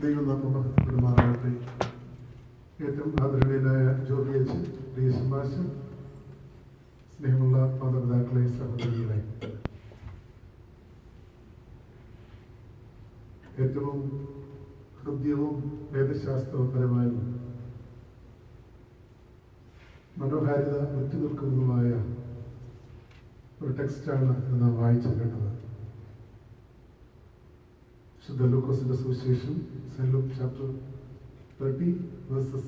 ദൈവം നമ്മ മഹത്വപ്പെടുമാറാകട്ടെ. ഏറ്റവും ആദരണീയനായ ജോബി എച്ച്, പ്രിയ ശുപാർശൻ, സ്നേഹമുള്ള മാതാപിതാക്കളെ, സഹോദരങ്ങളെ, ഏറ്റവും ഹൃദ്യവും വേദശാസ്ത്രപരമായും മനോഹാരിത ഉറ്റുനിൽക്കുന്നതുമായ ഒരു ടെക്സ്റ്റാണ് നാം വായിച്ചു കേട്ടത്. ശുദ്ധ ലൂക്കോസിന്റെ സുവിശേഷം, saint Luke chapter 30 verses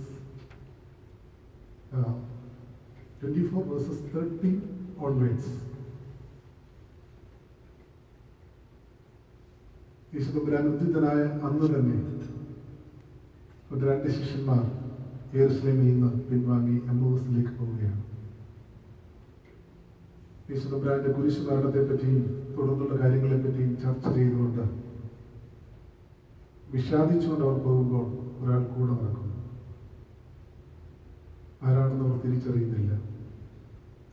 24 verses 30 onwards. യേശുദമ്പുരാൻ ഉദ്ധിതനായ അന്ന് തന്നെ രണ്ട് ശിഷ്യന്മാർ യെരൂശലേമിൽ നിന്ന് പിൻവാങ്ങി എമ്മൗസിലേക്ക് പോവുകയാണ്. യേശുദമ്പുരാന്റെ കുരിശ് മരണത്തെപ്പറ്റിയും തുടർന്നുള്ള കാര്യങ്ങളെപ്പറ്റിയും ചർച്ച ചെയ്തുകൊണ്ട് വിഷാദിച്ചുകൊണ്ട് അവർ പോകുമ്പോൾ ഒരാൾ കൂടെ നടക്കുന്നു. ആരാണെന്ന് അവർ തിരിച്ചറിയുന്നില്ല.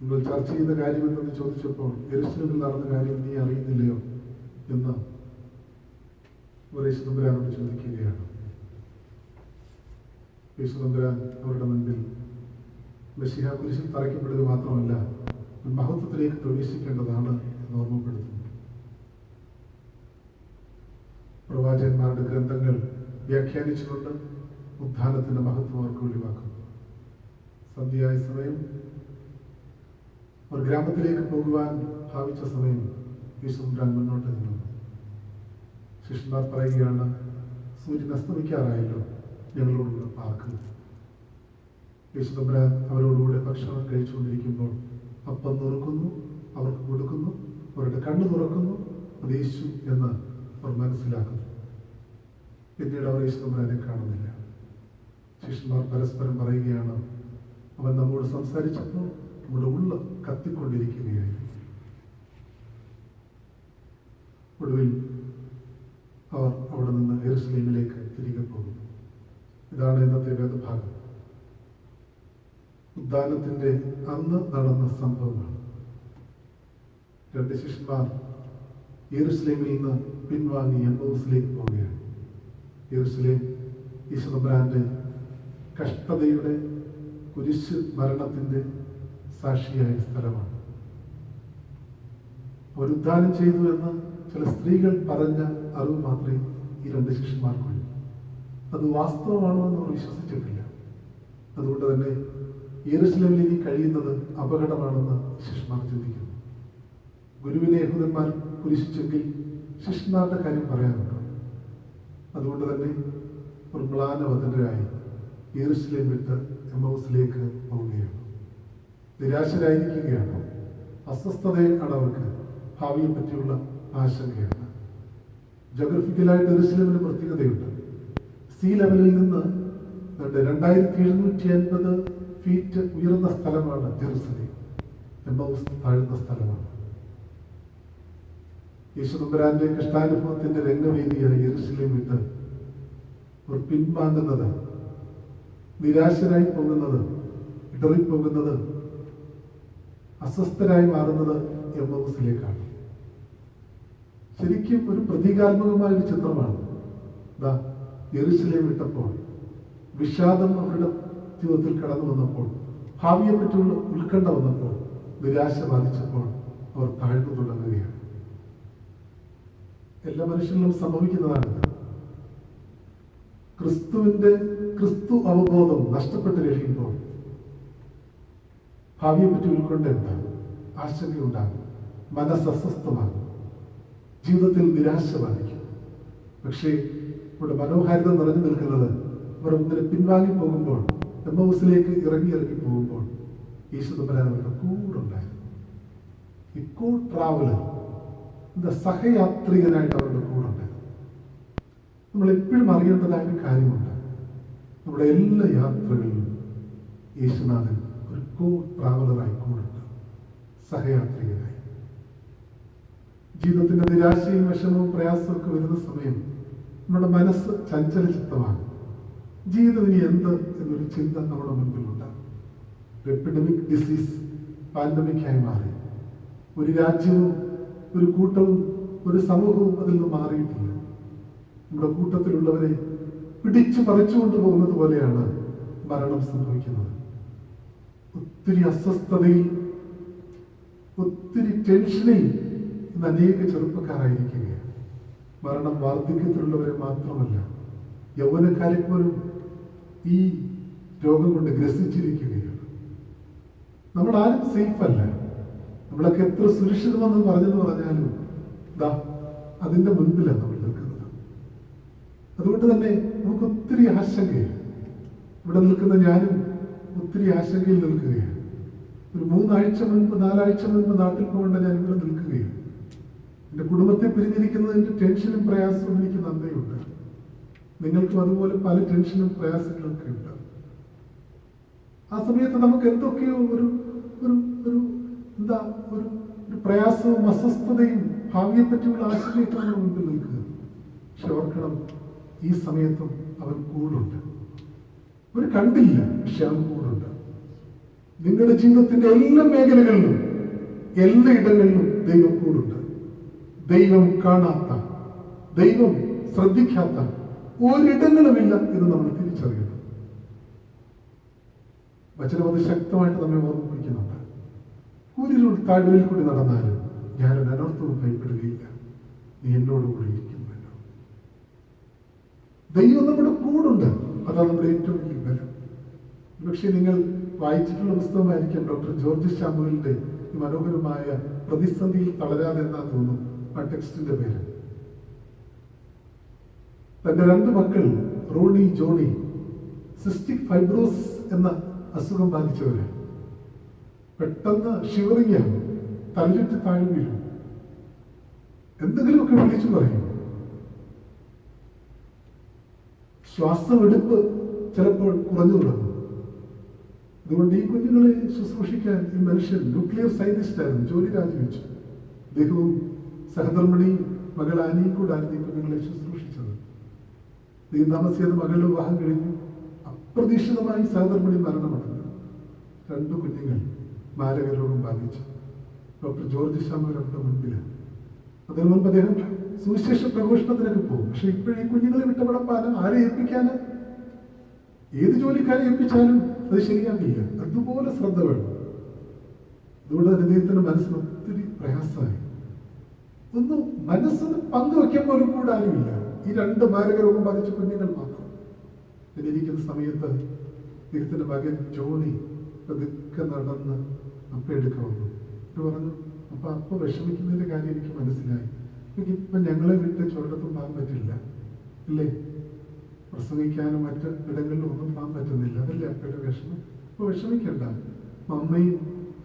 നിങ്ങൾ ചർച്ച ചെയ്ത കാര്യം എന്തെന്ന് ചോദിച്ചപ്പോൾ യെരൂശലേമിൽ നടന്ന കാര്യം നീ അറിയുന്നില്ലയോ എന്ന് അവർ യേശുദമ്പുരാനോട് ചോദിക്കുകയാണ്. യേശുദമ്പുരാൻ അവരുടെ മുൻപിൽ മെശിഹ കുരിശിൽ തറയ്ക്കപ്പെടുക മാത്രമല്ല, മഹത്വത്തിലേക്ക് പ്രവേശിക്കേണ്ടതാണ് എന്ന് ഓർമ്മപ്പെടുത്തുന്നു. പ്രവാചകന്മാരുടെ ഗ്രന്ഥങ്ങൾ വ്യാഖ്യാനിച്ചുകൊണ്ട് ഉത്ഥാനത്തിന്റെ മഹത്വം അവർക്ക് വെളിവാക്കുന്നു. സന്ധ്യയായ സമയം ഒരു ഗ്രാമത്തിലേക്ക് പോകുവാൻ ഭാവിച്ച സമയം യേശുദമ്പുരാൻ മുന്നോട്ട് നിന്നു. ശിഷ്യന്മാർ പറയുകയാണ്, സൂര്യൻ അസ്തമിക്കാറായല്ലോ, ഞങ്ങളോടുകൂടെ പാർക്കുക. യേശുദമ്പുരാൻ അവരോടുകൂടെ ഭക്ഷണം കഴിച്ചുകൊണ്ടിരിക്കുമ്പോൾ അപ്പം നുറുക്കുന്നു, അവർക്ക് കൊടുക്കുന്നു, അവരുടെ കണ്ണു തുറക്കുന്നു, അത് യേശു എന്ന് അവർ മനസ്സിലാക്കുന്നു. പിന്നീട് അവർ യേശുദമ്പുരാനെ കാണുന്നില്ല. ശിഷ്യന്മാർ പരസ്പരം പറയുകയാണ്, അവൻ നമ്മോട് സംസാരിച്ചപ്പോൾ നമ്മുടെ ഉള്ള കത്തിക്കൊണ്ടിരിക്കുകയായിരുന്നു. ഒടുവിൽ അവർ അവിടെ നിന്ന് യെരൂശലേമിലേക്ക് തിരികെ പോകുന്നു. ഇതാണ് ഇന്നത്തെ വേദഭാഗം. ഉദ്ധാനത്തിന്റെ അന്ന് നടന്ന സംഭവമാണ്. രണ്ട് ശിഷ്യന്മാർ യെരൂശലേമിൽ നിന്ന് പിൻവാങ്ങി എമ്മൗസിലേക്ക് പോവുകയാണ്. യെരൂശലേം യേശുദമ്പുരാന്റെ കഷ്ടതയുടെ കുരിശ് മരണത്തിന്റെ സാക്ഷിയായ സ്ഥലമാണ്. അവർ ഉദ്ധാനം ചെയ്തു എന്ന് ചില സ്ത്രീകൾ പറഞ്ഞ അറിവ് മാത്രമേ ഈ രണ്ട് ശിഷ്യന്മാർക്കുള്ളൂ. അത് വാസ്തവമാണോ എന്ന് അവർ വിശ്വസിച്ചിട്ടില്ല. അതുകൊണ്ട് തന്നെ യെരൂശലേമിൽ ഇനി കഴിയുന്നത് അപകടമാണെന്ന് ശിഷ്യന്മാർ ചിന്തിക്കുന്നു. ഗുരുവിനെ യഹൂദന്മാർ കുരിശിച്ചെങ്കിൽ ശിഷ്യന്മാരുടെ കാര്യം പറയാനുണ്ടോ? അതുകൊണ്ട് തന്നെ ഒരു മ്ലാനവതരായി യെരൂശലേം വിട്ട് എമ്മൗസിലേക്ക് പോവുകയാണ്. നിരാശരായിരിക്കുകയാണ്. അസ്വസ്ഥതയാണ് അവർക്ക്. ഭാവിയെ പറ്റിയുള്ള ആശങ്കയാണ്. ജോഗ്രഫിക്കലായിട്ട് യെരൂശലേമിന് പ്രത്യേകതയുണ്ട്. സീ ലെവലിൽ നിന്ന് 2750 ഫീറ്റ് ഉയർന്ന സ്ഥലമാണ് ജെറുസലേം. എമ്മൗസ് താഴ്ന്ന സ്ഥലമാണ്. യേശുദമ്പുരാന്റെ കഷ്ടാനുഭവത്തിന്റെ രംഗവേദിയായ യെരൂശലേം വിട്ട് അവർ പിൻവാങ്ങുന്നത്, നിരാശരായി പോകുന്നത്, ഇടറിപ്പോകുന്നത്, അസ്വസ്ഥരായി മാറുന്നത് എമ്മൗസിലേക്കാണ്. ശരിക്കും ഒരു പ്രതീകാത്മകമായ ഒരു ചിത്രമാണ്. യെരൂശലേം വിട്ടപ്പോൾ വിഷാദം അവരുടെ ജീവിതത്തിൽ കടന്നു വന്നപ്പോൾ, ഭാവിയെ പറ്റിയുള്ള ഉത്കണ്ഠ വന്നപ്പോൾ, നിരാശ ബാധിച്ചപ്പോൾ അവർ താഴ്ന്നു തുടങ്ങുകയാണ്. എല്ലാ മനുഷ്യരിലും സംഭവിക്കുന്നതാണിത്. ക്രിസ്തു അവബോധം നഷ്ടപ്പെട്ട് കഴിയുമ്പോൾ ഭാവിയെ പറ്റി ഉത്കണ്ഠ ഉണ്ടാകും, ആശങ്കയുണ്ടാകും, മനസ്സസ്വസ്ഥമാകും, ജീവിതത്തിൽ നിരാശ ബാധിക്കും. പക്ഷേ ഇവിടെ മനോഹാരിത നിറഞ്ഞു നിൽക്കുന്നത് അവർ ഇങ്ങനെ പിൻവാങ്ങി പോകുമ്പോൾ, എമ്മൗസിലേക്ക് ഇറങ്ങി പോകുമ്പോൾ യേശുദമ്പുരാൻ അവരുടെ കൂടെ ഉണ്ടായിരുന്നു. ഈ കോ ട്രാവലർ, സഹയാത്രികനായിട്ട് അവരുടെ കൂടെ ഉണ്ടായിരുന്നു. നമ്മൾ എപ്പോഴും അറിയേണ്ടതായ ഒരു കാര്യമുണ്ട്. നമ്മുടെ എല്ലാ യാത്രകളിലും യേശുനാഥൻ ഒരു കോ ട്രാവലറായി കൂടുണ്ട്, സഹയാത്രികനായി. ജീവിതത്തിന്റെ നിരാശയും വിഷമവും പ്രയാസവും ഒക്കെ വരുന്ന സമയം നമ്മുടെ മനസ്സ് ചഞ്ചല ചിത്തമാണ്. ജീവിതം ഇനി എന്ത് എന്നൊരു ചിന്ത നമ്മുടെ മുൻപിലുണ്ടാകും. എപ്പിഡമിക് ഡിസീസ് പാൻഡമിക്കായി മാറി. ഒരു രാജ്യവും ഒരു കൂട്ടവും ഒരു സമൂഹവും അതിൽ നിന്ന് മാറിയിട്ടില്ല. നമ്മുടെ കൂട്ടത്തിലുള്ളവരെ പിടിച്ചു പറിച്ചുകൊണ്ട് പോകുന്നത് പോലെയാണ് മരണം സംഭവിക്കുന്നത്. ഒത്തിരി അസ്വസ്ഥതയിൽ, ഒത്തിരി ടെൻഷനിൽ ഇന്ന് അനേക ചെറുപ്പക്കാരായിരിക്കുകയാണ്. മരണം വാർദ്ധക്യത്തിലുള്ളവരെ മാത്രമല്ല, യൗവനക്കാരെ പോലും ഈ രോഗം കൊണ്ട് ഗ്രസിച്ചിരിക്കുകയാണ്. നമ്മളാരും സേഫ് അല്ല. നമ്മളൊക്കെ എത്ര സുരക്ഷിതമെന്ന് പറഞ്ഞാലും അതിൻ്റെ മുൻപിലാണ് നമ്മൾ നിൽക്കുന്നത്. അതുകൊണ്ട് തന്നെ നമുക്ക് ഒത്തിരി ആശങ്കയാണ്. ഇവിടെ നിൽക്കുന്ന ഞാനും ഒത്തിരി ആശങ്കയിൽ നിൽക്കുകയാണ്. ഒരു 3 ആഴ്ച മുൻപ് 4 ആഴ്ച മുൻപ് നാട്ടിൽ പോകേണ്ട ഞാൻ ഇവിടെ നിൽക്കുകയാണ്. എൻ്റെ കുടുംബത്തെ പിരിഞ്ഞിരിക്കുന്നതിൻ്റെ ടെൻഷനും പ്രയാസവും എനിക്ക് നന്ദിയുണ്ട്. നിങ്ങൾക്കും അതുപോലെ പല ടെൻഷനും പ്രയാസങ്ങളൊക്കെ ഉണ്ട്. ആ സമയത്ത് നമുക്ക് എന്തൊക്കെയോ ഒരു ഒരു ഒരു എന്താ ഒരു ഒരു പ്രയാസവും അസ്വസ്ഥതയും ഭാവിയെ പറ്റിയുള്ള ആശങ്കയൊക്കെ നമ്മുടെ മുൻപിൽ നിൽക്കുക. പക്ഷെ ഓർക്കണം, ഈ സമയത്തും അവൻ കൂടുണ്ട്. അവർ കണ്ടില്ല, പക്ഷെ അവൻ കൂടുണ്ട്. നിങ്ങളുടെ ജീവിതത്തിന്റെ എല്ലാ മേഖലകളിലും, എല്ലാ ഇടങ്ങളിലും ദൈവം കൂടുണ്ട്. ദൈവം കാണാത്ത, ദൈവം ശ്രദ്ധിക്കാത്ത ഒരിടങ്ങളുമില്ല എന്ന് നമ്മൾ തിരിച്ചറിയണം. വചനം അത് ശക്തമായിട്ട് നമ്മെ ഓർമ്മിപ്പിക്കുന്നുണ്ട്. കൂരിരുൾ താഴ്വരയിൽ കൂടി നടന്നാലും ഞാനൊരു അനർത്ഥവും ഭയപ്പെടുകയില്ല, നീ എന്നോട് കൂടി ഇരിക്കുന്നുവല്ലോ. ദൈവം നമ്മുടെ കൂടുണ്ട്. അതാണ് നമ്മുടെ ഏറ്റവും വലിയ ബലം. പക്ഷേ നിങ്ങൾ വായിച്ചിട്ടുള്ള പുസ്തകമായിരിക്കും ഡോക്ടർ ജോർജ് ശാമുവലിന്റെ ഈ മനോഹരമായ പ്രതിസന്ധിയിൽ തളരാതെ എന്നാ തോന്നുന്നു ആ ടെക്സ്റ്റിന്റെ പേര്. തന്റെ 2 മക്കൾ റോണി, ജോണി സിസ്റ്റിക് ഫൈബ്രോസിസ് എന്ന അസുഖം ബാധിച്ചവര്. പെട്ടെന്ന് ഷിവറിങ്ങാണ്, തലചുറ്റി താഴെ വീഴും, എന്തെങ്കിലുമൊക്കെ വിളിച്ചു പറയും. ശ്വാസമെടുപ്പ് ചിലപ്പോൾ കുറഞ്ഞു തുടങ്ങും. അതുകൊണ്ട് ഈ കുഞ്ഞുങ്ങളെ ശുശ്രൂഷിക്കാൻ ഈ മനുഷ്യൻ ന്യൂക്ലിയർ സയന്റിസ്റ്റ് ആയിരുന്നു, ജോലി രാജിവെച്ചു. അദ്ദേഹവും സഹധർമ്മിണിയും മകൾ ആനിയും കൂടായിരുന്നു ഈ കുഞ്ഞുങ്ങളെ ശുശ്രൂഷിച്ചത്. താമസിയാതെ മകളുടെ വിവാഹം കഴിഞ്ഞു. അപ്രതീക്ഷിതമായി സഹധർമ്മിണി മരണമടഞ്ഞു. 2 കുഞ്ഞുങ്ങൾ മാരക രോഗം ബാധിച്ചു. ഡോക്ടർ ജോർജ് ശാമുവൽ അവരുടെ മുൻപിലാണ്. അതിനു മുൻപ് അദ്ദേഹം സുവിശേഷ പ്രഘോഷണത്തിനൊക്കെ പോകും. പക്ഷെ ഇപ്പോഴീ കുഞ്ഞുങ്ങളെ വിട്ടപ്പെടപ്പാന് ആരെ ഏൽപ്പിക്കാന്? ഏത് ജോലിക്കാരെ ഏൽപ്പിച്ചാലും അത് ശരിയാകില്ല. അതുപോലെ ശ്രദ്ധ വേണം. അതുകൊണ്ട് അദ്ദേഹത്തിന്റെ മനസ്സിന് ഒത്തിരി പ്രയാസമായി. ഒന്നും മനസ്സിന് പങ്കുവെക്കാൻ പോലും കൂടെ ആരുമില്ല. ഈ 2 മാരക രോഗം ബാധിച്ച കുഞ്ഞുങ്ങൾ മാത്രം. ഇരിക്കുന്ന സമയത്ത് അദ്ദേഹത്തിന്റെ മകൻ ജോണി പതുക്കെ നടന്ന് അപ്പയെടുക്കാൻ വന്നു. പറഞ്ഞു, അപ്പൊ വിഷമിക്കുന്നതിന്റെ കാര്യം എനിക്ക് മനസ്സിലായി. എനിക്കിപ്പൊ ഞങ്ങളെ വിട്ട് ചുരത്തും പോകാൻ പറ്റില്ല, അല്ലേ? പ്രസംഗിക്കാനും മറ്റ് ഇടങ്ങളിലും ഒന്നും പോകാൻ പറ്റുന്നില്ല. അതല്ലേ അപ്പയുടെ വിഷമം. അപ്പൊ വിഷമിക്കണ്ട. അമ്മയും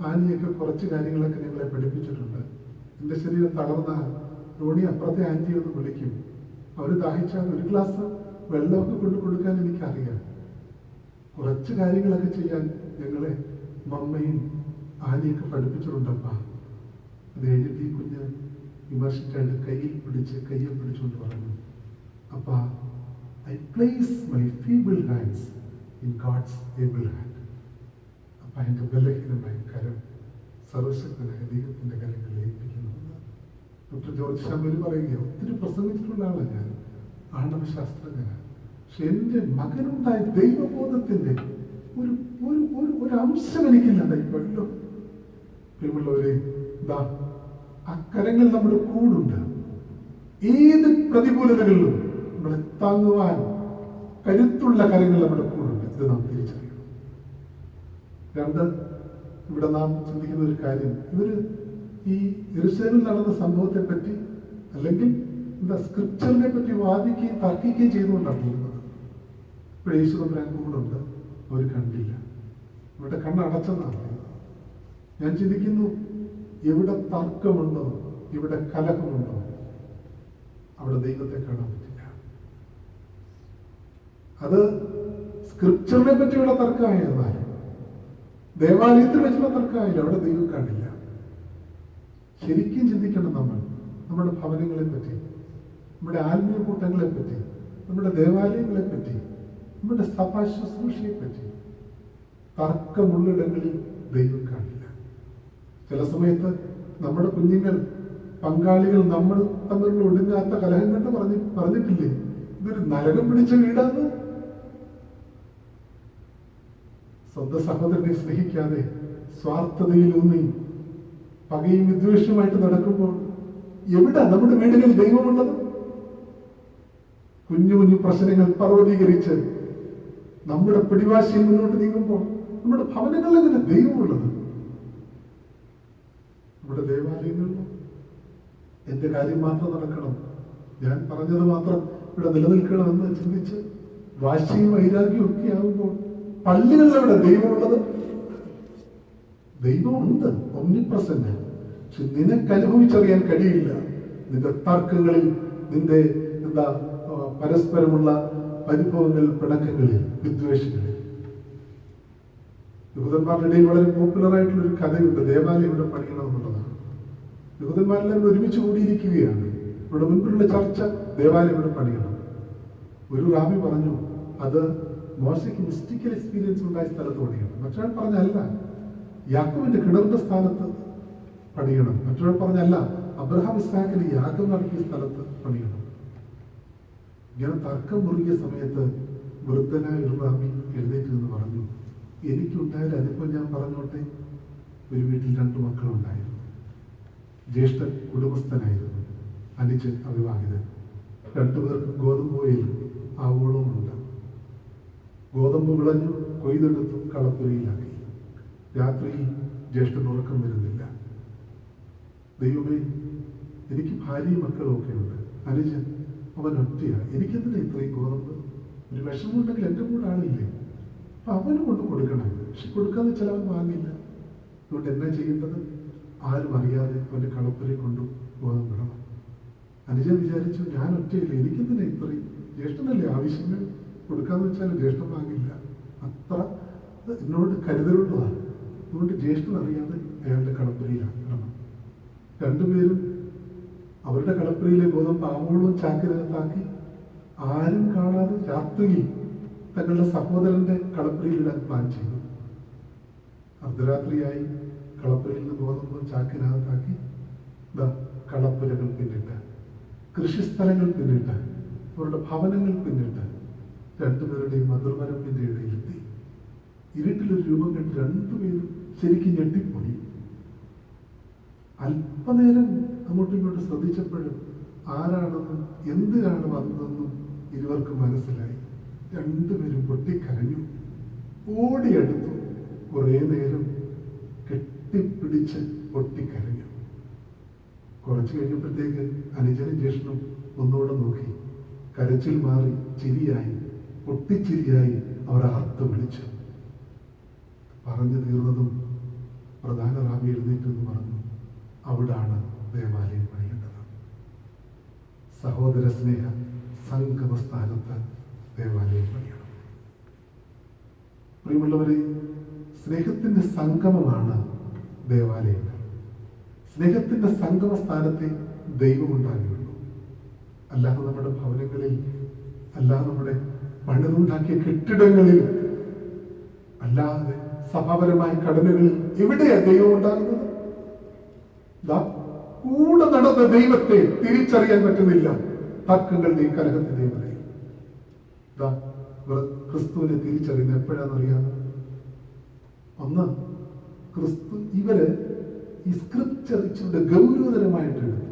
ആനിയൊക്കെ കുറച്ച് കാര്യങ്ങളൊക്കെ ഞങ്ങളെ പഠിപ്പിച്ചിട്ടുണ്ട്. എൻ്റെ ശരീരം തളർന്നാൽ റോണി അപ്പുറത്തെ ആന്റി ഒന്ന് വിളിക്കും. അവർ ദാഹിച്ചാൽ 1 ഗ്ലാസ് വെള്ളമൊക്കെ കൊണ്ടു കൊടുക്കാൻ എനിക്കറിയാം. കുറച്ച് കാര്യങ്ങളൊക്കെ ചെയ്യാൻ ഞങ്ങളെ മമ്മയും ആനിയൊക്കെ പഠിപ്പിച്ചിട്ടുണ്ടപ്പാ. അത് കഴിഞ്ഞിട്ട് ഈ കുഞ്ഞ് വിമർശിച്ചായിട്ട് കയ്യിൽ പിടിച്ചുകൊണ്ട് പറഞ്ഞു, അപ്പാ, I place my feeble hands in God's able hand. അപ്പൊ എൻ്റെ ബലഹീനമായ കരം സർവശക്തനായ ദൈവത്തിന്റെ കരങ്ങളിൽ ഏൽപ്പിക്കുന്നു. ഡോക്ടർ ജോർജ് ശാമുവൽ പറയുക, ഒത്തിരി പ്രസംഗിച്ചിട്ടുള്ള ആളാണ് ഞാൻ, ആണവശാസ്ത്രജ്ഞനാണ്. പക്ഷെ എൻ്റെ മകനുണ്ടായ ദൈവബോധത്തിന്റെ ഒരു അംശം എനിക്കില്ലാണ്ടായിപ്പോഴല്ലോ. പ്രിയമുള്ളവരെ, ആ കരങ്ങൾ നമ്മുടെ കൂടുണ്ട്. ഏത് പ്രതികൂലതകളിലും നമ്മളെ താങ്ങുവാൻ കരുത്തുള്ള കരങ്ങൾ നമ്മുടെ കൂടുണ്ട്. ഇത് നാം തിരിച്ചറിയണം. 2, ഇവിടെ നാം ചിന്തിക്കുന്ന ഒരു കാര്യം, ഇവര് ഈ യെരുശലേമിൽ നടന്ന സംഭവത്തെ പറ്റി അല്ലെങ്കിൽ സ്ക്രിപ്ചറിനെ പറ്റി വാദിക്കുകയും തർക്കിക്കുകയും ചെയ്തുകൊണ്ടാണ് പോകുന്നത്. ഇപ്പോൾ യേശു തമ്പുരാൻ കൂടുണ്ട്, അവർ കണ്ടില്ല. ഇവിടെ കണ്ണടച്ചെന്നാണ് പറയുന്നത്. ഞാൻ ചിന്തിക്കുന്നു, എവിടെ തർക്കമുണ്ടോ, ഇവിടെ കലഹമുണ്ടോ, അവിടെ ദൈവത്തെ കാണാൻ പറ്റില്ല. അത് സ്ക്രിപ്ചറിനെ പറ്റിയുള്ള തർക്കമായിരുന്നാലും ദേവാലയത്തിൽ വെച്ചുള്ള തർക്കമായാലും അവിടെ ദൈവം കാണില്ല. ശരിക്കും ചിന്തിക്കണം നമ്മൾ നമ്മുടെ ഭവനങ്ങളെ പറ്റി, നമ്മുടെ ആത്മീയ കൂട്ടങ്ങളെ പറ്റി, നമ്മുടെ ദേവാലയങ്ങളെ പറ്റി, നമ്മുടെ സഭാ ശുശ്രൂഷയെ പറ്റി. തർക്കമുള്ളിടങ്ങളിൽ ദൈവം കാണില്ല. ചില സമയത്ത് നമ്മുടെ കുഞ്ഞുങ്ങൾ, പങ്കാളികൾ നമ്മൾ തമ്മിലുള്ള ഒടുങ്ങാത്ത കലഹം കണ്ട് പറഞ്ഞിട്ടില്ലേ, ഇതൊരു നരകം പിടിച്ച വീടാണ്. സ്വന്തം സഹോദരനെ സ്നേഹിക്കാതെ സ്വാർത്ഥതയിൽ ഊന്നി പകയും വിദ്വേഷവുമായിട്ട് നടക്കുമ്പോൾ എവിടെ നമ്മുടെ വീടുകളിൽ ദൈവമുള്ളത്? കുഞ്ഞു കുഞ്ഞു പ്രശ്നങ്ങൾ പർവ്വതീകരിച്ച് നമ്മുടെ പിടിവാശിയിൽ മുന്നോട്ട് നീങ്ങുമ്പോൾ നമ്മുടെ ഭവനങ്ങളിൽ എങ്ങനെ ദൈവമുള്ളത്? നമ്മുടെ ദേവാലയങ്ങളിലോ എന്റെ കാര്യം മാത്രം നടക്കണം, ഞാൻ പറഞ്ഞത് മാത്രം ഇവിടെ നിലനിൽക്കണമെന്ന് ചിന്തിച്ച് വാശിയും വൈരാഗ്യവും ഒക്കെ ആകുമ്പോൾ പള്ളികളിലെവിടെ ദൈവമുള്ളത്? ദൈവമുണ്ട്, ഒമ്നിപ്രസന്റ്. പക്ഷെ നിനക്ക് അനുഭവിച്ചറിയാൻ കഴിയില്ല. നിന്റെ തർക്കങ്ങളിൽ, നിന്റെ പരസ്പരമുള്ള പരിഭവങ്ങളിൽ, പിണക്കങ്ങളിൽ, വിദ്വേഷങ്ങളിൽ. യഹൂദന്മാരുടെ ഇടയിൽ വളരെ പോപ്പുലർ ആയിട്ടുള്ള ഒരു കഥയുണ്ട്. ദേവാലയം ഇവിടെ പണിയണമെന്നുള്ളതാണ്. യഹൂദന്മാരെല്ലാം ഒരുമിച്ച് കൂടിയിരിക്കുകയാണ്. ഇവിടെ മുൻപിലുള്ള ചർച്ച ദേവാലയം ഇവിടെ പണിയണം. ഒരു റാബി പറഞ്ഞു അത് മോശയ്ക്ക് മിസ്റ്റിക്കൽ എക്സ്പീരിയൻസ് ഉണ്ടായ സ്ഥലത്ത് പണിയണം. മറ്റൊരാൾ പറഞ്ഞല്ല, യാക്കോബിന്റെ കിണറിന്റെ സ്ഥാനത്ത് പണിയണം. മറ്റൊരാൾ പറഞ്ഞല്ല, അബ്രഹാം ഇസ്ഹാക്കിന് യാഗം നടത്തിയ സ്ഥലത്ത് പണിയണം. ഇങ്ങനെ തർക്കം മുറുകിയ സമയത്ത് വൃദ്ധനായ ഒരു റാബി എഴുന്നേറ്റ് എന്ന് പറഞ്ഞു, എനിക്കുണ്ടായാലും അതിപ്പോൾ ഞാൻ പറഞ്ഞോട്ടെ. ഒരു വീട്ടിൽ 2 മക്കളുണ്ടായിരുന്നു. ജ്യേഷ്ഠൻ കുടുംബസ്ഥനായിരുന്നു, അനുജൻ അവിവാഹിതൻ. 2 പേർക്കും ഗോതമ്പ് വയൽ ആവോളമുണ്ട്. ഗോതമ്പ് വിളഞ്ഞു, കൊയ്തെടുത്തു, കളപ്പുരയിലാക്കി. രാത്രിയിൽ ജ്യേഷ്ഠൻ ഉറക്കം വരുന്നില്ല. ദൈവമേ, എനിക്ക് ഭാര്യയും മക്കളും ഒക്കെ ഉണ്ട്. അനുജൻ അവൻ ഒറ്റയാണ്, എനിക്കെന്തിനാ ഇത്രയും ഗോതമ്പ്? ഒരു വിഷമമുണ്ടെങ്കിൽ എൻ്റെ കൂടെ ആളില്ലേ? അപ്പൊ അവന് കൊണ്ട് കൊടുക്കണം. പക്ഷെ കൊടുക്കാന്ന് വെച്ചാൽ അവൻ വാങ്ങില്ല. അതുകൊണ്ട് എന്നാ ചെയ്യേണ്ടത്? ആരും അറിയാതെ അവന്റെ കളപ്പുരയിൽ കൊണ്ടു ഗോതമ്പ് ഇടണം. അനുജൻ വിചാരിച്ചു, ഞാൻ ഒറ്റയില്ല, എനിക്കെന്തിനാ ഇത്രയും? ജ്യേഷ്ഠനല്ലേ ആവശ്യങ്ങൾ, കൊടുക്കാന്ന് വെച്ചാൽ ജ്യേഷ്ഠൻ വാങ്ങില്ല. അത്ര എന്നോട് കരുതലുള്ളതാണ്. അതുകൊണ്ട് ജ്യേഷ്ഠൻ അറിയാതെ അയാളുടെ കളപ്പുരയിലാണ് ഇടണം. 2 പേരും അവരുടെ കളപ്പുരയിലെ ഗോതമ്പ് ആവോളം ചാക്കിനകത്താക്കി ആരും കാണാതെ രാത്രിയിൽ തങ്ങളുടെ സഹോദരന്റെ കളപ്പുരയിലിടാൻ പ്ലാൻ ചെയ്തു. അർദ്ധരാത്രിയായി കളപ്പുരയിൽ നിന്ന് ഗോതമ്പ് ചാക്കിനകത്താക്കി കളപ്പുരകൾ പിന്നിട്ട്, കൃഷിസ്ഥലങ്ങൾ പിന്നിട്ട്, അവരുടെ ഭവനങ്ങൾ പിന്നിട്ട് 2 പേരുടെയും മതിർവരമ്പിന്റെ ഇടയിലെത്തി. ഇരുട്ടിലൊരു രൂപം കണ്ട് 2 പേരും ശരിക്കും ഞെട്ടിപ്പോയി. അല്പനേരം അങ്ങോട്ടും ഇങ്ങോട്ടും ശ്രദ്ധിച്ചപ്പോഴും ആരാണെന്നും എന്തിനാണ് വന്നതെന്നും ഇരുവർക്കും മനസ്സിലായി. 2 പേരും പൊട്ടിക്കരഞ്ഞു. ഓടിയെടുത്തു. കുറേ നേരം കെട്ടിപ്പിടിച്ച് പൊട്ടിക്കരഞ്ഞു. കുറച്ചു കഴിഞ്ഞപ്പോഴത്തേക്ക് അനുജനും ജ്യേഷ്ഠനും ഒന്നുകൂടെ നോക്കി. കരച്ചിൽ മാറി ചിരിയായി, പൊട്ടിച്ചിരിയായി അവർ ആർത്ത് വിളിച്ചു. പറഞ്ഞു തീർന്നതും പ്രധാന റാബി എഴുന്നേറ്റെന്ന് പറഞ്ഞു, അവിടാണ് ദേവാലയം പണിയേണ്ടത്. സഹോദര സ്നേഹ സംഗമ സ്ഥാനത്ത് ദേവാലയം പണിയണം. പ്രിയമുള്ളവരെ, സ്നേഹത്തിന്റെ സംഗമമാണ് ദേവാലയങ്ങൾ. സ്നേഹത്തിന്റെ സംഗമ സ്ഥാനത്തെ ദൈവം ഉണ്ടാകുകയുള്ളൂ. അല്ലാതെ നമ്മുടെ ഭവനങ്ങളിൽ, അല്ലാതെ നമ്മുടെ പണിതുണ്ടാക്കിയ കെട്ടിടങ്ങളിൽ, അല്ലാതെ സഭാപരമായ ഘടനകളിൽ എവിടെയാ ദൈവം ഉണ്ടാകുന്നത്? കൂടെ നടന്ന ദൈവത്തെ തിരിച്ചറിയാൻ പറ്റുന്നില്ല. തർക്കങ്ങളുടെയും കലഹത്തിന്റെയും ഇടയിൽ ക്രിസ്തുവിനെ തിരിച്ചറിയുന്നത് എപ്പോഴാണെന്നറിയാമോ? ഒന്ന്, ക്രിസ്തു ഇവര് ഈ സ്ക്രിപ്ചർ ഇച്ചിരി ഗൗരവതരമായിട്ട് എടുത്തു.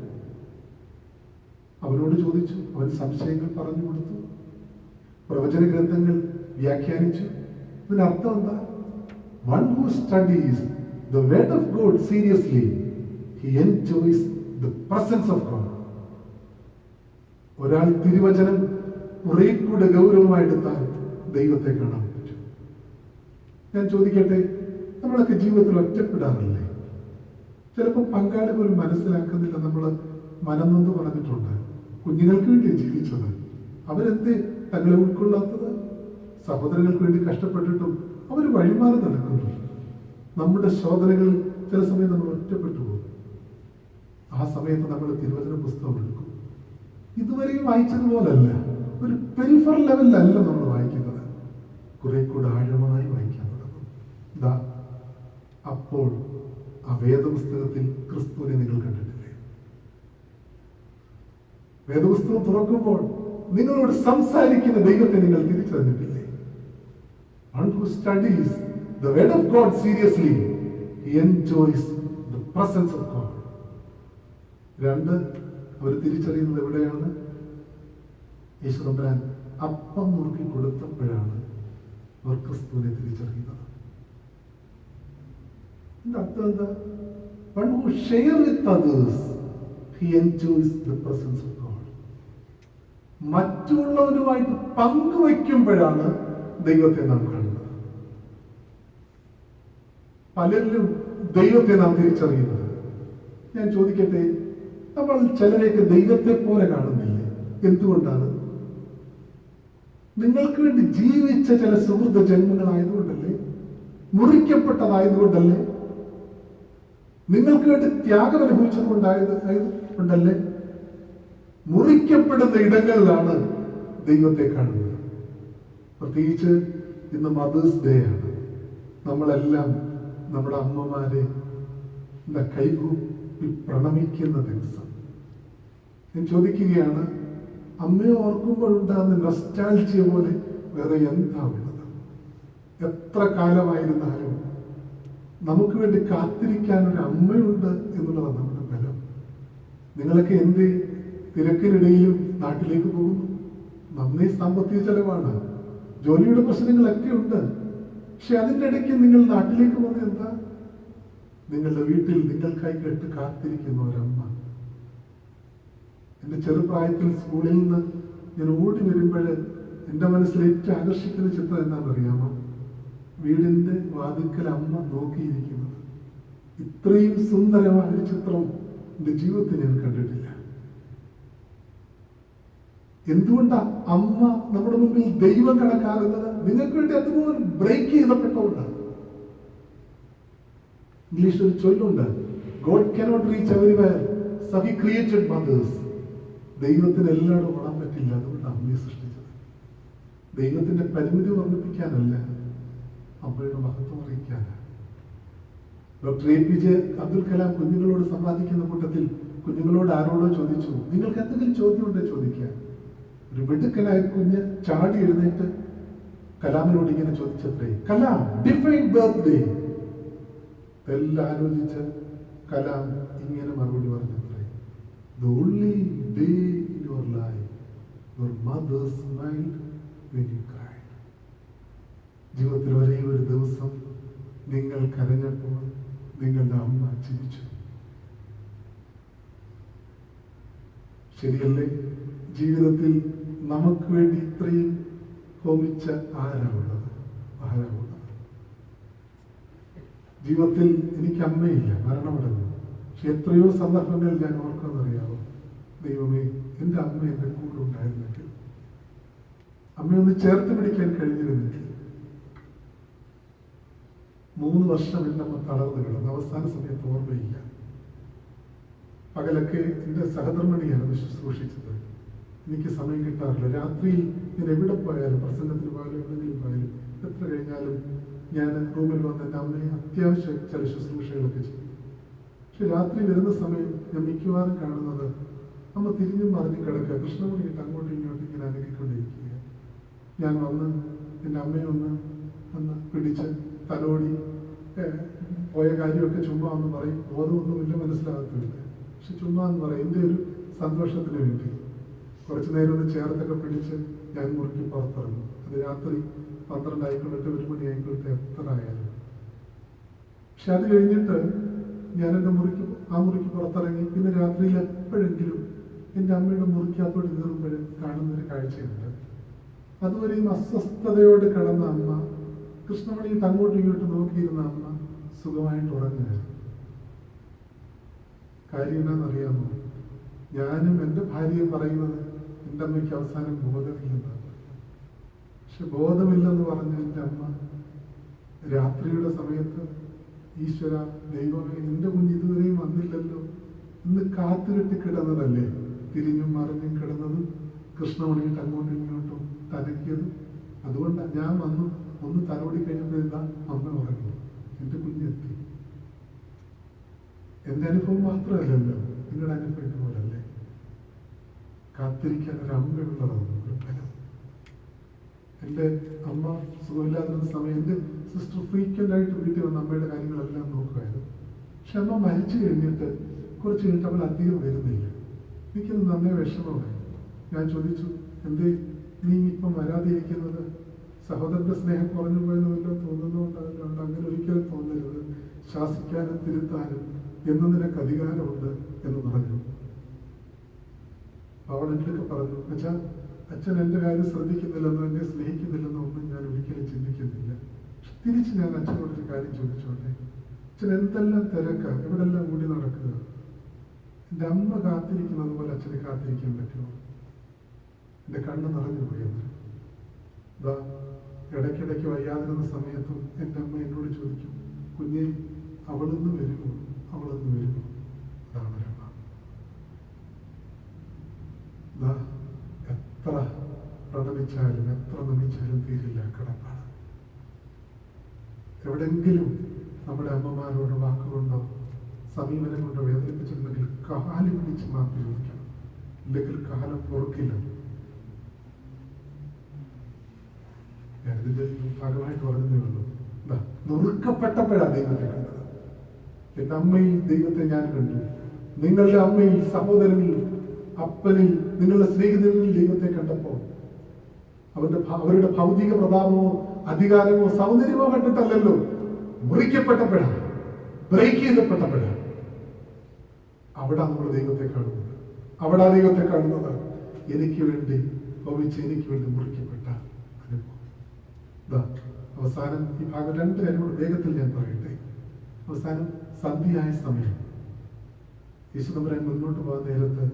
അവനോട് ചോദിച്ചു, അവൻ സംശയങ്ങൾ പറഞ്ഞു കൊടുത്തു, പ്രവചന ഗ്രന്ഥങ്ങൾ വ്യാഖ്യാനിച്ചു. ഇതിനർത്ഥം എന്താ? One who studies the word of God seriously, he enjoys the presence of God. ഒരാൾ തിരുവചനം കുറെ കൂടെ ഗൗരവമായെടുത്താൽ ദൈവത്തെ കാണാൻ പറ്റും. ഞാൻ ചോദിക്കട്ടെ, നമ്മളൊക്കെ ജീവിതത്തിൽ ഒറ്റപ്പെടാറില്ലേ? ചിലപ്പോൾ പങ്കാളി പോലും മനസ്സിലാക്കുന്നില്ല. നമ്മൾ മനംനൊന്ന് പറഞ്ഞിട്ടുണ്ട്. കുഞ്ഞുങ്ങൾക്ക് വേണ്ടിയാണ് ജീവിച്ചത്, അവരെന്തേ തങ്ങളെ ഉൾക്കൊള്ളാത്തത്? സഹോദരങ്ങൾക്ക് വേണ്ടി കഷ്ടപ്പെട്ടിട്ടും അവർ വഴിമാറി നടക്കുന്നു. നമ്മുടെ ശോധനകളിൽ ചില സമയം നമ്മൾ ഒറ്റപ്പെട്ടു പോകും. ആ സമയത്ത് നമ്മൾ തിരുവചന പുസ്തകം എടുക്കും. ഇതുവരെയും വായിച്ചതുപോലല്ല, ഒരു പെരിഫറൽ ലെവലിലല്ല നമ്മൾ വായിക്കുന്നത്, കുറെ കൂടെ ആഴമായി വായിക്കാൻ തുടങ്ങും. അപ്പോൾ ആ വേദപുസ്തകത്തിൽ ക്രിസ്തുവിനെ നിങ്ങൾ കണ്ടിട്ടില്ലേ? വേദപുസ്തകം തുറക്കുമ്പോൾ നിങ്ങളോട് സംസാരിക്കുന്ന ദൈവത്തെ നിങ്ങൾ തിരിച്ചറിഞ്ഞിട്ടില്ലേ? One who studies the word of God seriously, he enjoys the presence of God. രണ്ട്, അവർ തിരിച്ചറിയുന്നത് എവിടെയാണ്? യേശുദമ്പുരാൻ അപ്പം നുറുക്കി കൊടുത്തപ്പോഴാണ് അവർ ക്രിസ്തുവിനെ തിരിച്ചറിയുന്നത്. ഇതിന്റെ അർത്ഥം എന്താ? One who shares with others, he enjoys the presence of God. മറ്റുള്ളവരുമായിട്ട് പങ്കുവയ്ക്കുമ്പോഴാണ് ദൈവത്തെ നാം കാണുന്നത്. പലരിലും ദൈവത്തെ നാം തിരിച്ചറിയുന്നത്. ഞാൻ ചോദിക്കട്ടെ, നമ്മൾ ചിലരെയൊക്കെ ദൈവത്തെ പോലെ കാണുന്നില്ലേ? എന്തുകൊണ്ടാണ്? നിങ്ങൾക്ക് വേണ്ടി ജീവിച്ച ചില സുഹൃത്ത് ജന്മങ്ങളായതുകൊണ്ടല്ലേ? മുറിക്കപ്പെട്ടതായതുകൊണ്ടല്ലേ? നിങ്ങൾക്ക് വേണ്ടി ത്യാഗം അനുഭവിച്ചത് കൊണ്ടല്ലേ? മുറിക്കപ്പെടുന്ന ഇടങ്ങളിലാണ് ദൈവത്തെ കാണുന്നത്. പ്രത്യേകിച്ച് ഇന്ന് മദേഴ്സ് ഡേ ആണ്. നമ്മളെല്ലാം നമ്മുടെ അമ്മമാരെ കൈകൂപ്പി പ്രണമിക്കുന്ന ദിവസം. ഞാൻ ചോദിക്കുകയാണ്, അമ്മയെ ഓർക്കുമ്പോഴുണ്ടാകുന്ന നൊസ്റ്റാൾജിയ പോലെ വേറെ എന്താ ഉള്ളത്? എത്ര കാലമായിരുന്നാലും നമുക്ക് വേണ്ടി കാത്തിരിക്കാൻ ഒരു അമ്മയുണ്ട് എന്നുള്ളതാണ് നമ്മുടെ ബലം. നിങ്ങളൊക്കെ എന്ത് തിരക്കിനിടയിലും നാട്ടിലേക്ക് പോകുന്നു? നന്നേ സാമ്പത്തിക ചെലവാണ്, ജോലിയുടെ പ്രശ്നങ്ങളൊക്കെ ഉണ്ട്. പക്ഷെ അതിൻ്റെ ഇടയ്ക്ക് നിങ്ങൾ നാട്ടിലേക്ക് പോകുന്നത് എന്താ? നിങ്ങളുടെ വീട്ടിൽ നിങ്ങൾക്കായി കേട്ട് കാത്തിരിക്കുന്ന ഒരമ്മ. എൻ്റെ ചെറുപ്രായത്തിൽ സ്കൂളിൽ നിന്ന് ഞാൻ ഓടി വരുമ്പോൾ എൻ്റെ മനസ്സിൽ ഏറ്റവും ആകർഷിക്കുന്ന ചിത്രം എന്താണെന്നറിയാമോ? വീടിൻ്റെ വാതിക്കൽ അമ്മ നോക്കിയിരിക്കുന്നത്. ഇത്രയും സുന്ദരമായ ഒരു ചിത്രം എൻ്റെ ജീവിതത്തിൽ ഞാൻ കണ്ടിട്ടില്ല. എന്തുകൊണ്ടാ അമ്മ നമ്മുടെ മുമ്പിൽ ദൈവം കണക്കാകുന്നത്? നിങ്ങൾക്ക് വേണ്ടി അതുപോലെ ബ്രേക്ക് ചെയ്തപ്പെട്ടതുകൊണ്ടാണ്. ഇംഗ്ലീഷിൽ ഒരു ചൊല്ലുണ്ട്, God cannot reach everywhere, so he created mothers. ദൈവത്തിന് എല്ലായിടും ഓടാൻ പറ്റില്ല, അതുകൊണ്ട് അമ്മയെ സൃഷ്ടിച്ചത്. ദൈവത്തിന്റെ പരിമിതി വർദ്ധിപ്പിക്കാനല്ല, അമ്മയുടെ മഹത്വം അറിയിക്കാനാണ്. ഡോക്ടർ APJ അബ്ദുൽ കലാം കുഞ്ഞുങ്ങളോട് സംവാദിക്കുന്ന കൂട്ടത്തിൽ കുഞ്ഞുങ്ങളോട് ആരോടോ ചോദിച്ചു, നിങ്ങൾക്ക് എന്തെങ്കിലും ചോദ്യം ഉണ്ടോ ചോദിക്കാൻ? ഒരു മിടുക്കനായ കുഞ്ഞ് ചാടി എഴുന്നേറ്റ് കലാമിനോട് ഇങ്ങനെ ചോദിച്ചത്രേ, കലാം ഡിഫൈൻ ബർത്ത്ഡേ. എല്ലാം ആലോചിച്ച് കലാം ഇങ്ങനെ മറുപടി പറഞ്ഞത്രേ, the only day in your life your mother smiled when you cried. ജീവിതത്തിൽ ഒരേ ഒരു ദിവസം നിങ്ങൾ കരഞ്ഞപ്പോൾ നിങ്ങളുടെ അമ്മ ചിരിച്ചു. ശരിയല്ലേ? ജീവിതത്തിൽ നമുക്ക് വേണ്ടി ഇത്രയും ഹോമിച്ച ആരാണുള്ളത്? ജീവിതത്തിൽ എനിക്ക് അമ്മയില്ല, മരണമടഞ്ഞു. പക്ഷെ എത്രയോ സന്ദർഭങ്ങളിൽ ഞാൻ ഓർക്കുന്നറിയാമോ, ദൈവമേ എൻ്റെ അമ്മ എൻ്റെ കൂടെ ഉണ്ടായിരുന്നെങ്കിൽ, അമ്മയൊന്ന് ചേർത്ത് പിടിക്കാൻ കഴിഞ്ഞിരുന്നെങ്കിൽ. 3 വർഷം എൻ്റെ അമ്മ തളർന്നു കിടന്നു. അവസാന സമയത്ത് ഓർമ്മയില്ല. പകലൊക്കെ എൻ്റെ സഹധർമ്മിണിയാണ് ശുശ്രൂഷിച്ചത്. എനിക്ക് സമയം കിട്ടാറില്ല. രാത്രിയിൽ ഞാൻ എവിടെ പോയാലും, പ്രസംഗത്തിന് പോയാലും എവിടെയെങ്കിലും പോയാലും, എത്ര കഴിഞ്ഞാലും ഞാൻ റൂമിൽ വന്ന് എൻ്റെ അമ്മയെ അത്യാവശ്യം ചില ശുശ്രൂഷകളൊക്കെ ചെയ്യും. പക്ഷെ രാത്രി വരുന്ന സമയം ഞാൻ മിക്കവാറും കാണുന്നത് അമ്മ തിരിഞ്ഞും മറിഞ്ഞും കിടക്കുക, കൃഷ്ണമണിയിട്ട് അങ്ങോട്ടും ഇങ്ങോട്ടും ഇങ്ങനെ അനക്കിക്കൊണ്ടിരിക്കുക. ഞാൻ വന്ന് എൻ്റെ അമ്മയെ ഒന്ന് പിടിച്ച് തലോടി പോയ കാര്യമൊക്കെ ചുമ്മാ എന്ന് പറയും. ബോധമൊന്നുമില്ല, മനസ്സിലാകത്തില്ല. പക്ഷെ ചുമ്മാ എന്ന് പറയും, എൻ്റെ ഒരു സന്തോഷത്തിന് വേണ്ടി കുറച്ചു നേരം ഒന്ന് ചേർത്തൊക്കെ പിടിച്ച് ഞാൻ മുറിക്ക് പുറത്തിറങ്ങും. അത് രാത്രി 12 ആയിക്കൊള്ളട്ടെ, 1 മണി ആയിക്കൊള്ളട്ടെ, എത്ര ആയാലും. പക്ഷെ അത് കഴിഞ്ഞിട്ട് ഞാൻ എൻ്റെ ആ മുറിക്ക് പുറത്തിറങ്ങി പിന്നെ രാത്രിയിൽ എപ്പോഴെങ്കിലും എൻ്റെ അമ്മയുടെ മുറിക്കകത്തോട്ട് കയറുമ്പോൾ കാണുന്നൊരു കാഴ്ചയുണ്ട്. അതുവരെയും അസ്വസ്ഥതയോട് കിടന്ന അമ്മ, കൃഷ്ണമണിയിട്ട് അങ്ങോട്ടും ഇങ്ങോട്ടും നോക്കിയിരുന്ന അമ്മ സുഖമായിട്ട് ഉറങ്ങുകയായിരുന്നു. കാര്യം എന്താണെന്നറിയാമോ? ഞാനും എൻ്റെ ഭാര്യയും പറയുന്നത് എൻ്റെ അമ്മയ്ക്ക് അവസാനം ബോധമില്ലെന്നാണ്. പക്ഷെ ബോധമില്ലെന്ന് പറഞ്ഞ എൻ്റെ അമ്മ രാത്രിയുടെ സമയത്ത്, ഈശ്വര ദൈവമേ, എൻ്റെ കുഞ്ഞ് ഇതുവരെയും വന്നില്ലല്ലോ, ഇന്ന് കാത്തുകെട്ടി കിടന്നതല്ലേ, തിരിഞ്ഞും മറിഞ്ഞും കിടന്നതും കൃഷ്ണമണിയിട്ട് അങ്ങോട്ടും ഇങ്ങോട്ടും തനക്കിയതും. അതുകൊണ്ടാണ് ഞാൻ വന്നു ഒന്ന് തലോടി കഴിഞ്ഞപ്പോൾ എന്താ അമ്മ ഉറങ്ങി, എൻ്റെ കുഞ്ഞെത്തി. എൻ്റെ അനുഭവം മാത്രമല്ലല്ലോ, നിങ്ങളുടെ അനുഭവം ഇതുപോലല്ലേ? കാത്തിരിക്കാൻ ഒരു അമ്മയുള്ളതാണ് ഒരു ഫലം. എൻ്റെ അമ്മ സുഖമില്ലാതിരുന്ന സമയം എൻ്റെ സിസ്റ്റർ ഫ്രീക്വൻ്റായിട്ട് വീട്ടിൽ വന്ന് അമ്മയുടെ കാര്യങ്ങളെല്ലാം നോക്കുമായിരുന്നു. പക്ഷെ അമ്മ മരിച്ചു കഴിഞ്ഞിട്ട് കുറച്ച് കഴിഞ്ഞിട്ട് അവൾ അധികം വരുന്നില്ല. എനിക്കത് നന്നേ വിഷമമായി. ഞാൻ ചോദിച്ചു, എന്തേ നീ ഇപ്പം വരാതെ ഇരിക്കുന്നത്? സഹോദരന്റെ സ്നേഹം കുറഞ്ഞു പോയെന്ന് വല്ലതും തോന്നുന്നുണ്ടാവില്ല. അങ്ങനെ ഒരിക്കലും തോന്നരുത്. ശാസിക്കാനും തിരുത്താനും എന്നും നിനക്ക് അധികാരമുണ്ട് എന്ന് പറഞ്ഞു. അവൾ എന്നൊക്കെ പറഞ്ഞു, അച്ഛൻ എൻ്റെ കാര്യം ശ്രദ്ധിക്കുന്നില്ലെന്നോ എന്നെ സ്നേഹിക്കുന്നില്ലെന്നോ ഒന്നും ഞാൻ ഒരിക്കലും ചിന്തിക്കുന്നില്ല. പക്ഷെ തിരിച്ച് ഞാൻ അച്ഛനോടൊരു കാര്യം ചോദിച്ചോട്ടെ, അച്ഛൻ എന്തെല്ലാം തിരക്കാ, എവിടെല്ലാം കൂടി നടക്കുക? എൻ്റെ അമ്മ കാത്തിരിക്കുന്നത് പോലെ അച്ഛനെ കാത്തിരിക്കാൻ പറ്റുമോ? എൻ്റെ കണ്ണ് നിറഞ്ഞു പോയത്. ഇടയ്ക്കിടയ്ക്ക് വയ്യാതിരുന്ന സമയത്തും എൻ്റെ അമ്മ എന്നോട് ചോദിക്കും, കുഞ്ഞെ അവളൊന്ന് വരുമോ, അവളൊന്ന് വരുമോ? അതാണ് ഒരമ്മ. എത്ര പ്രണമിച്ചാലും എത്ര നമിച്ചാലും തീരില്ല കടപ്പാട്. എവിടെങ്കിലും നമ്മുടെ അമ്മമാരോട് വാക്കുകൊണ്ടോ സമീപനം കൊണ്ടോ വേദനിപ്പിച്ചിട്ടുണ്ടെങ്കിൽ കാല് പിടിച്ച് മാറ്റി ചോദിക്കണം. ഇല്ലെങ്കിൽ കാലം പൊറുക്കില്ല. ഞാനിതിന്റെ ഭാഗമായിട്ട് പറഞ്ഞതേ ഉള്ളൂ. നുറുക്കപ്പെട്ടപ്പോഴാണ് ദൈവത്തെ കണ്ടത്. എന്റെ അമ്മയിൽ ദൈവത്തെ ഞാൻ കണ്ടു. നിങ്ങളുടെ അമ്മയിൽ, സഹോദരനിൽ, അപ്പനിൽ, നിങ്ങളുടെ സ്നേഹിതരിൽ ദൈവത്തെ കണ്ടപ്പോൾ അവരുടെ ഭൗതിക പ്രതാപമോ അധികാരമോ സൗന്ദര്യമോ കണ്ടിട്ടല്ലല്ലോ, മുറിക്കപ്പെട്ടപ്പോഴാണ്, ബ്രേക്ക് ചെയ്തപ്പെട്ടപ്പോഴാണ്. അവിടെ നമ്മൾ ദൈവത്തെ കാണുന്നത്. അവിടെ ദൈവത്തെ കാണുന്നത് എനിക്ക് വേണ്ടി ഭവിച്ച് എനിക്ക് വേണ്ടി മുറിക്കപ്പെട്ട അനുഭവം. അവസാനം ഈ ഭാഗം 2 കാര്യങ്ങൾ വേഗത്തിൽ ഞാൻ പറയട്ടെ. അവസാനം സന്ധ്യയായ സമയം യേശുദമ്പുരാൻ മുന്നോട്ട് പോകാൻ നേരത്ത്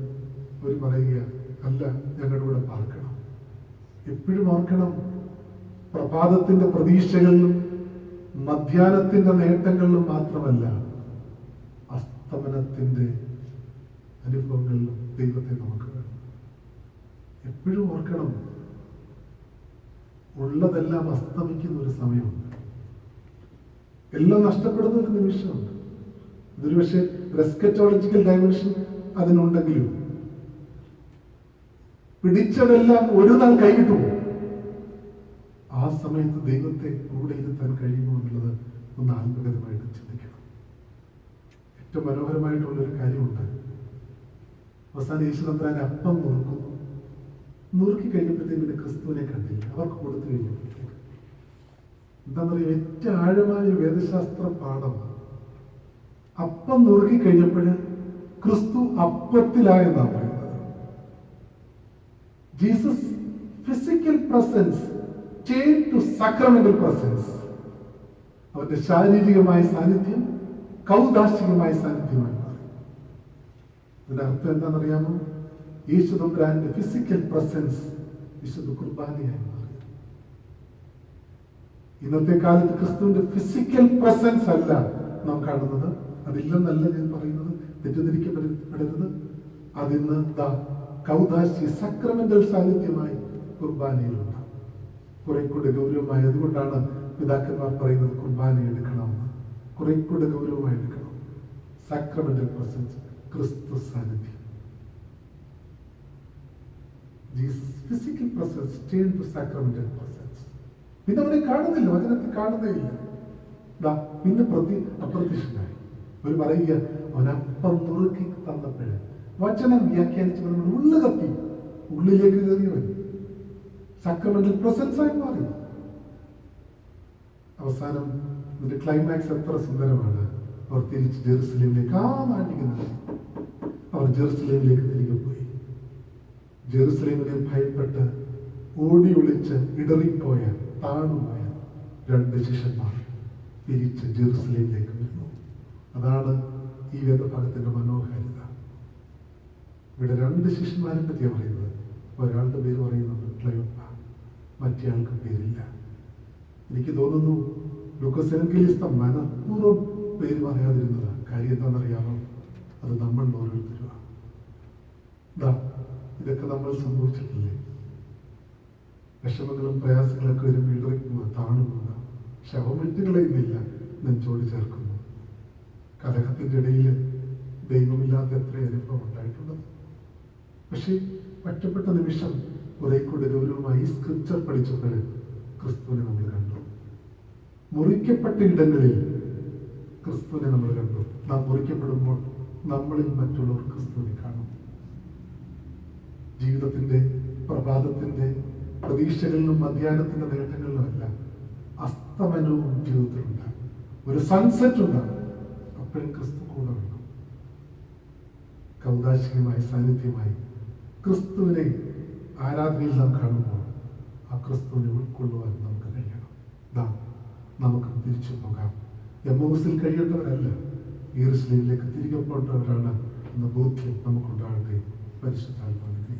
അവർ പറയുക, അല്ല, ഞങ്ങളുടെ കൂടെ പാർക്കണം. എപ്പോഴും ഓർക്കണം, പ്രഭാതത്തിന്റെ പ്രതീക്ഷകളിലും മധ്യാഹ്നത്തിന്റെ നേട്ടങ്ങളിലും മാത്രമല്ല, അസ്തമനത്തിന്റെ അനുഭവങ്ങളിലും ദൈവത്തെ നമുക്ക് വേണം. എപ്പോഴും ഓർക്കണം, ഉള്ളതെല്ലാം അസ്തമിക്കുന്ന ഒരു സമയമുണ്ട്. എല്ലാം നഷ്ടപ്പെടുന്ന ഒരു നിമിഷമുണ്ട്. ഇതൊരു പക്ഷേ എസ്കറ്റോളജിക്കൽ ഡയമെൻഷൻ അതിനുണ്ടെങ്കിലും പിടിച്ചതെല്ലാം ഒരു നാൾ കൈവിട്ടു പോകും. ആ സമയത്ത് ദൈവത്തെ കൂടെ ഇരുത്താൻ കഴിയുമോ എന്നുള്ളത് ഒന്ന് ആത്മഗതമായിട്ട് ചിന്തിക്കണം. ഏറ്റവും മനോഹരമായിട്ടുള്ളൊരു കാര്യമുണ്ട്. അവസാനം യേശുദമ്പുരാൻ അപ്പം നുറുക്കുന്നു. നുറുക്കി കഴിഞ്ഞപ്പോഴത്തേക്ക് ക്രിസ്തുവിനെ കണ്ടില്ല. അവർക്ക് കൊടുത്തു കഴിഞ്ഞപ്പോഴത്തേക്ക് എന്താണെന്ന് പറയുക, ഏറ്റവും ആഴമായ വേദശാസ്ത്ര പാഠമാണ്. അപ്പം നുറുക്കി കഴിഞ്ഞപ്പോൾ ക്രിസ്തു അപ്പത്തിലായെന്നാണ് പറയുന്നത്. Jesus physical presence change to sacramental presence. അവന്റെ ശാരീരികമായ സാന്നിധ്യം കൗദാശികമായ സാന്നിധ്യമായി മാറി. ഇതിന്റെ അർത്ഥം എന്താണെന്നറിയാമോ? യേശുദമ്പുരാന്റെ ഫിസിക്കൽ പ്രസൻസ് വിശുദ്ധ കുർബാനയായി മാറി. ഇന്നത്തെ കാലത്ത് ക്രിസ്തുവിന്റെ ഫിസിക്കൽ പ്രസൻസ് അല്ല നാം കാണുന്നത്. അതില്ലെന്നല്ല ഞാൻ പറയുന്നത്, തെറ്റിദ്ധരിക്കപ്പെടരുത്. അതിന്ന് കൗദാശി സക്രമെന്റൽ സാന്നിധ്യമായി കുർബാനയിലുണ്ട്. കുറെ കൂടെ ഗൗരവമായി. അതുകൊണ്ടാണ് പിതാക്കന്മാർ പറയുന്നത് കുർബാന എടുക്കണമെന്ന്. കുറെ കൂടെ ഗൗരവമായി എടുക്കണം. സക്രമെന്റൽ പ്രസൻസ്, ക്രിസ്തു സാന്നിധ്യം. Jesus physical presence change to sacramental presence. പിന്നെ അവനെ കാണുന്നില്ല, വചനത്തിൽ കാണുന്നേ ഇല്ല. പിന്നെ അപ്രത്യക്ഷനായി. അവർ പറയുക, അവനപ്പം നുറുക്കി തന്നപ്പോഴേ വചനം വ്യാഖ്യാനിച്ചപ്പോൾ നമ്മുടെ ഉള്ളു കത്തി, ഉള്ളിലേക്ക് കയറിയവൻ സക്രമെന്റൽ പ്രസൻസ് ആയി മാറി. അവസാനം ഇതിന്റെ ക്ലൈമാക്സ് എത്ര സുന്ദരമാണ്. അവർ തിരിച്ച് ജെറുസലേമിലേക്ക് അവർ ജെറുസലേമിലേക്ക് തിരികെ പോയി. ജെറുസലേമിനെ ഭയപ്പെട്ട് ഓടി ഒളിച്ച് ഇടറിപ്പോയ താണുപോയ 2 ശിഷ്യന്മാർ തിരിച്ച് ജെറുസലേമിലേക്ക് വരുന്നു. അതാണ് ഈ വേദഭാഗത്തിന്റെ മനോഹാരിത. ഇവിടെ 2 ശിഷ്യന്മാരെ പറ്റിയാണ് പറയുന്നത്. ഒരാളുടെ പേര് പറയുന്നത് ക്ലയോപ്പ, മറ്റേ ആൾക്ക് പേരില്ല. എനിക്ക് തോന്നുന്നു ലൂക്കോസ് എവങ്കേലിസ്റ്റ് മനഃപൂർവ്വം പേര് പറയാതിരുന്നതാണ്. കാര്യം എന്താണെന്നറിയാമോ? അത് നമ്മൾ ഓരോരുത്തരുമാണ്. ഇതൊക്കെ നമ്മൾ സംഭവിച്ചിട്ടില്ലേ? വിഷമങ്ങളും പ്രയാസങ്ങളൊക്കെ വരുമ്പോൾ ഇടറിക്കുക, താണുപോകുക, ശവമെറ്റുകളെയുന്നില്ല, നെഞ്ചോട് ചേർക്കുന്നു. കലഹത്തിന്റെ ഇടയിൽ ദൈവമില്ലാത്ത എത്ര അനുഭവം ഉണ്ടായിട്ടുള്ളത്. പക്ഷെ ഒറ്റപ്പെട്ട നിമിഷം കുറെ കൂടെ ഗൗരവമായി സ്ക്രിപ്ചർ പഠിച്ചപ്പോൾ ക്രിസ്തുവിനെ നമ്മൾ കണ്ടു. മുറിക്കപ്പെട്ട ഇടങ്ങളിൽ ക്രിസ്തുവിനെ നമ്മൾ കണ്ടു. നാം മുറിക്കപ്പെടുമ്പോൾ നമ്മളിൽ മറ്റുള്ളവർ ക്രിസ്തുവിനെ കാണും. ജീവിതത്തിന്റെ പ്രഭാതത്തിന്റെ പ്രതീക്ഷകളിലും മധ്യാഹ്നത്തിന്റെ നേട്ടങ്ങളിലുമല്ല, അസ്തമനവും ജീവിതത്തിലുണ്ടാകും. ഒരു സൺസെറ്റ് ഉണ്ടാകും. അപ്പോഴും ക്രിസ്തു കൂടെ വേണം. കൗതാശികമായ സാന്നിധ്യമായി ക്രിസ്തുവിനെ ആരാധനയിൽ നാം കാണുമ്പോൾ ആ ക്രിസ്തുവിനെ ഉൾക്കൊള്ളുവാൻ നമുക്ക് കഴിയണം. നമുക്ക് തിരിച്ചു പോകാം. എമ്മൗസിൽ കഴിയേണ്ടവരല്ല, യെരൂശലേമിലേക്ക് തിരികെ പോകേണ്ടവരാണ് എന്ന ബോധ്യം നമുക്കുണ്ടാകട്ടെ. പരിശുദ്ധാത്മാവിനെ